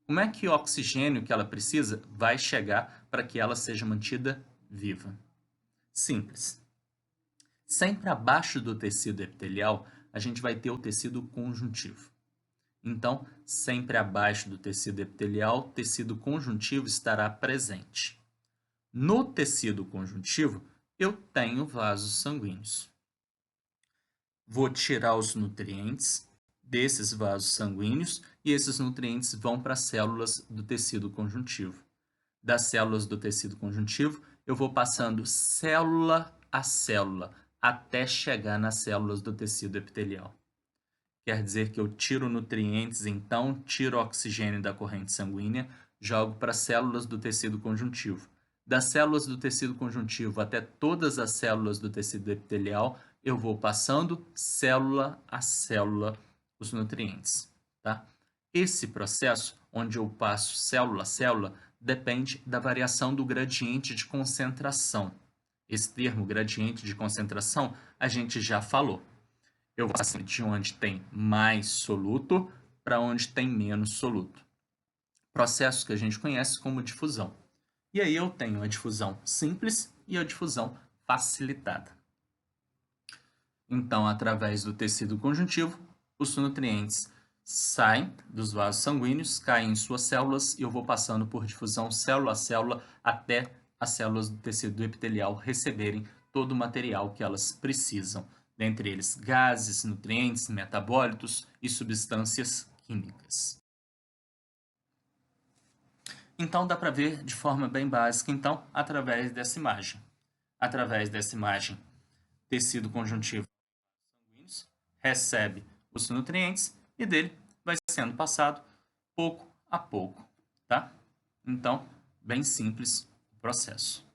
Como é que o oxigênio que ela precisa vai chegar para que ela seja mantida viva? Simples. Sempre abaixo do tecido epitelial, a gente vai ter o tecido conjuntivo. Então, sempre abaixo do tecido epitelial, o tecido conjuntivo estará presente. No tecido conjuntivo, eu tenho vasos sanguíneos. Vou tirar os nutrientes desses vasos sanguíneos e esses nutrientes vão para as células do tecido conjuntivo. Das células do tecido conjuntivo, eu vou passando célula a célula, até chegar nas células do tecido epitelial. Quer dizer que eu tiro nutrientes, então tiro oxigênio da corrente sanguínea, jogo para as células do tecido conjuntivo. Das células do tecido conjuntivo até todas as células do tecido epitelial, eu vou passando célula a célula os nutrientes, tá? Esse processo, onde eu passo célula a célula, depende da variação do gradiente de concentração. Esse termo, gradiente de concentração, a gente já falou. Eu passo de onde tem mais soluto para onde tem menos soluto. Processo que a gente conhece como difusão. E aí eu tenho a difusão simples e a difusão facilitada. Então, através do tecido conjuntivo, os nutrientes saem dos vasos sanguíneos, caem em suas células e eu vou passando por difusão célula a célula até as células do tecido epitelial receberem todo o material que elas precisam, dentre eles gases, nutrientes, metabólitos e substâncias químicas. Então dá para ver de forma bem básica, então, através dessa imagem. Através dessa imagem, tecido conjuntivo sanguíneos recebe os nutrientes e dele vai sendo passado pouco a pouco, tá? Então, bem simples o processo.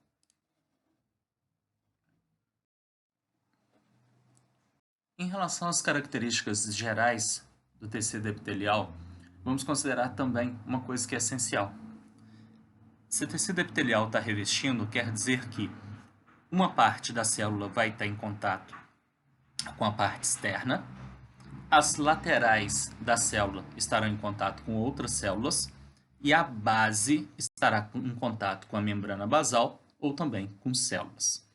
Em relação às características gerais do tecido epitelial, vamos considerar também uma coisa que é essencial. Se o tecido epitelial está revestindo, quer dizer que uma parte da célula vai estar em contato com a parte externa, as laterais da célula estarão em contato com outras células e a base estará em contato com a membrana basal ou também com células.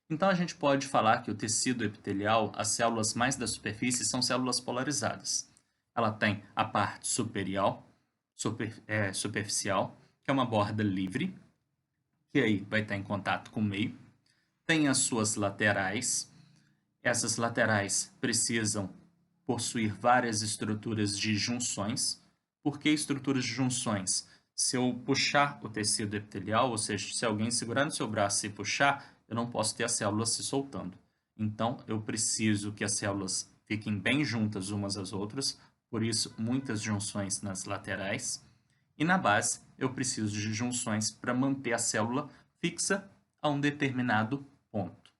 Então a gente pode falar que o tecido epitelial, as células mais da superfície, são células polarizadas. Ela tem a parte superficial, que é uma borda livre, que aí vai estar em contato com o meio. Tem as suas laterais. Essas laterais precisam possuir várias estruturas de junções. Por que estruturas de junções? Se eu puxar o tecido epitelial, ou seja, se alguém segurar no seu braço e puxar, eu não posso ter as células se soltando. Então, eu preciso que as células fiquem bem juntas umas às outras, por isso, muitas junções nas laterais. E na base, eu preciso de junções para manter a célula fixa a um determinado ponto.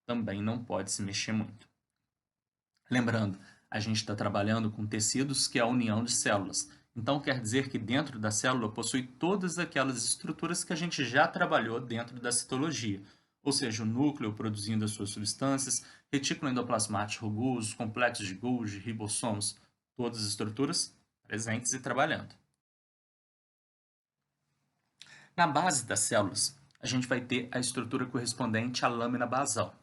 Também não pode se mexer muito. Lembrando, a gente está trabalhando com tecidos que é a união de células. Então, quer dizer que dentro da célula possui todas aquelas estruturas que a gente já trabalhou dentro da citologia. Ou seja, o núcleo produzindo as suas substâncias, retículo endoplasmático rugoso, complexos de Golgi, ribossomos, todas as estruturas presentes e trabalhando. Na base das células, a gente vai ter a estrutura correspondente à lâmina basal.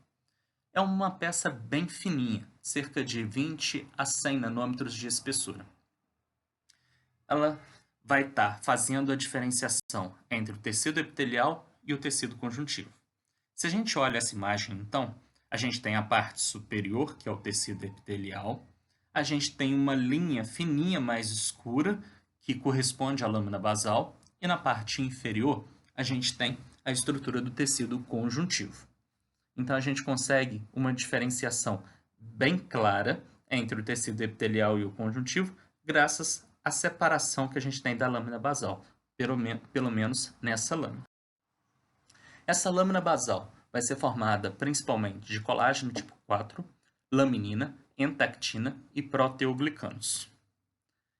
É uma peça bem fininha, cerca de 20 a 100 nanômetros de espessura. Ela vai estar fazendo a diferenciação entre o tecido epitelial e o tecido conjuntivo. Se a gente olha essa imagem, então, a gente tem a parte superior, que é o tecido epitelial, a gente tem uma linha fininha mais escura, que corresponde à lâmina basal, e na parte inferior, a gente tem a estrutura do tecido conjuntivo. Então, a gente consegue uma diferenciação bem clara entre o tecido epitelial e o conjuntivo, graças à separação que a gente tem da lâmina basal, pelo menos nessa lâmina. Essa lâmina basal vai ser formada principalmente de colágeno tipo 4, laminina, entactina e proteoglicanos.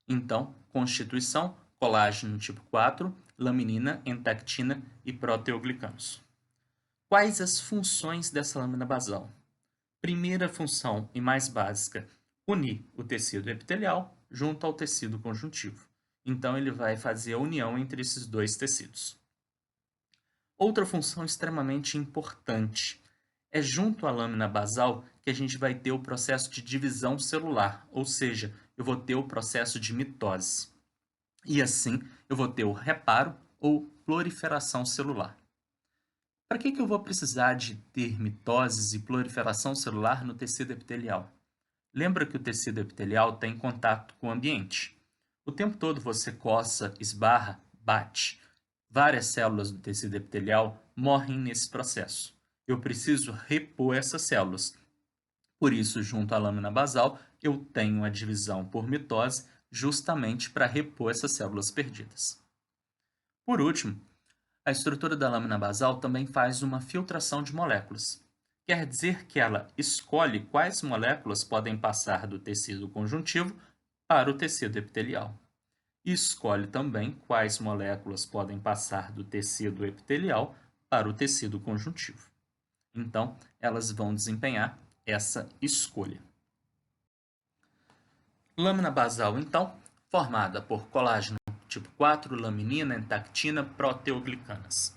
Então, constituição, colágeno tipo 4, laminina, entactina e proteoglicanos. Quais as funções dessa lâmina basal? Primeira função e mais básica, unir o tecido epitelial junto ao tecido conjuntivo. Então, ele vai fazer a união entre esses dois tecidos. Outra função extremamente importante é junto à lâmina basal que a gente vai ter o processo de divisão celular, ou seja, eu vou ter o processo de mitose. E assim, eu vou ter o reparo ou proliferação celular. Para que eu vou precisar de ter mitoses e proliferação celular no tecido epitelial? Lembra que o tecido epitelial está em contato com o ambiente. O tempo todo você coça, esbarra, bate. Várias células do tecido epitelial morrem nesse processo. Eu preciso repor essas células. Por isso, junto à lâmina basal, eu tenho a divisão por mitose justamente para repor essas células perdidas. Por último, a estrutura da lâmina basal também faz uma filtração de moléculas. Quer dizer que ela escolhe quais moléculas podem passar do tecido conjuntivo para o tecido epitelial. E escolhe também quais moléculas podem passar do tecido epitelial para o tecido conjuntivo. Então, elas vão desempenhar essa escolha. Lâmina basal, então, formada por colágeno tipo 4, laminina, entactina, proteoglicanas.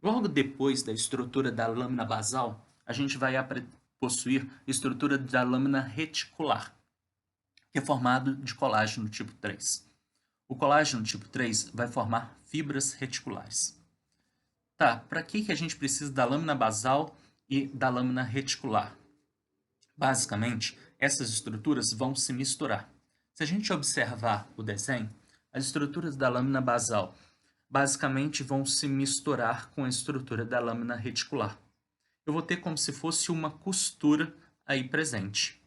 Logo depois da estrutura da lâmina basal, a gente vai possuir a estrutura da lâmina reticular, que é formado de colágeno tipo 3. O colágeno tipo 3 vai formar fibras reticulares. Tá, para que a gente precisa da lâmina basal e da lâmina reticular? Basicamente, essas estruturas vão se misturar. Se a gente observar o desenho, as estruturas da lâmina basal basicamente vão se misturar com a estrutura da lâmina reticular. Eu vou ter como se fosse uma costura aí presente.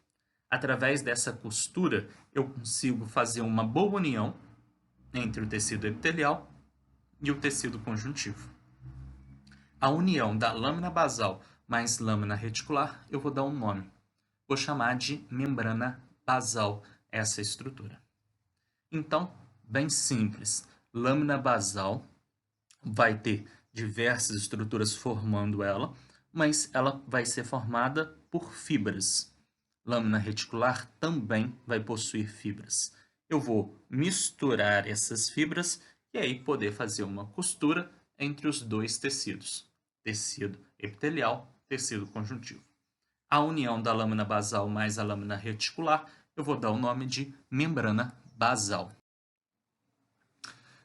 Através dessa costura, eu consigo fazer uma boa união entre o tecido epitelial e o tecido conjuntivo. A união da lâmina basal mais lâmina reticular, eu vou dar um nome. Vou chamar de membrana basal essa estrutura. Então, bem simples, lâmina basal vai ter diversas estruturas formando ela, mas ela vai ser formada por fibras. Lâmina reticular também vai possuir fibras. Eu vou misturar essas fibras e aí poder fazer uma costura entre os dois tecidos, tecido epitelial, tecido conjuntivo. A união da lâmina basal mais a lâmina reticular, eu vou dar o nome de membrana basal.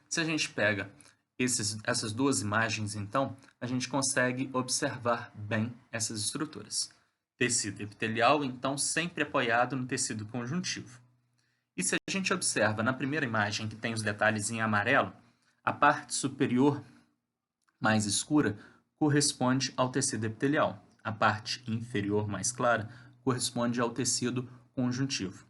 Se a gente pega essas duas imagens, então, a gente consegue observar bem essas estruturas. Tecido epitelial, então, sempre apoiado no tecido conjuntivo. E se a gente observa na primeira imagem, que tem os detalhes em amarelo, a parte superior mais escura corresponde ao tecido epitelial. A parte inferior mais clara corresponde ao tecido conjuntivo.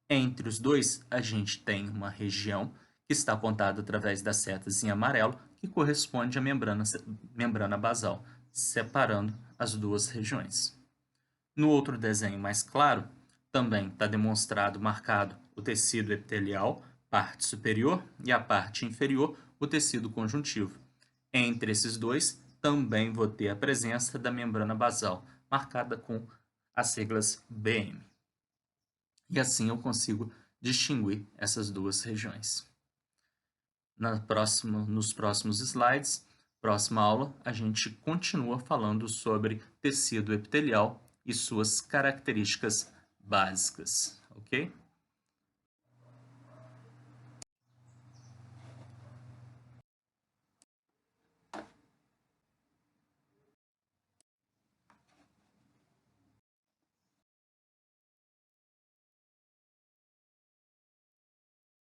Entre os dois, a gente tem uma região que está apontada através das setas em amarelo, que corresponde à membrana basal, separando as duas regiões. No outro desenho mais claro, também está demonstrado, marcado o tecido epitelial, parte superior, e a parte inferior, o tecido conjuntivo. Entre esses dois, também vou ter a presença da membrana basal, marcada com as siglas BM. E assim eu consigo distinguir essas duas regiões. Nos próximos slides, próxima aula, a gente continua falando sobre tecido epitelial e suas características básicas, ok?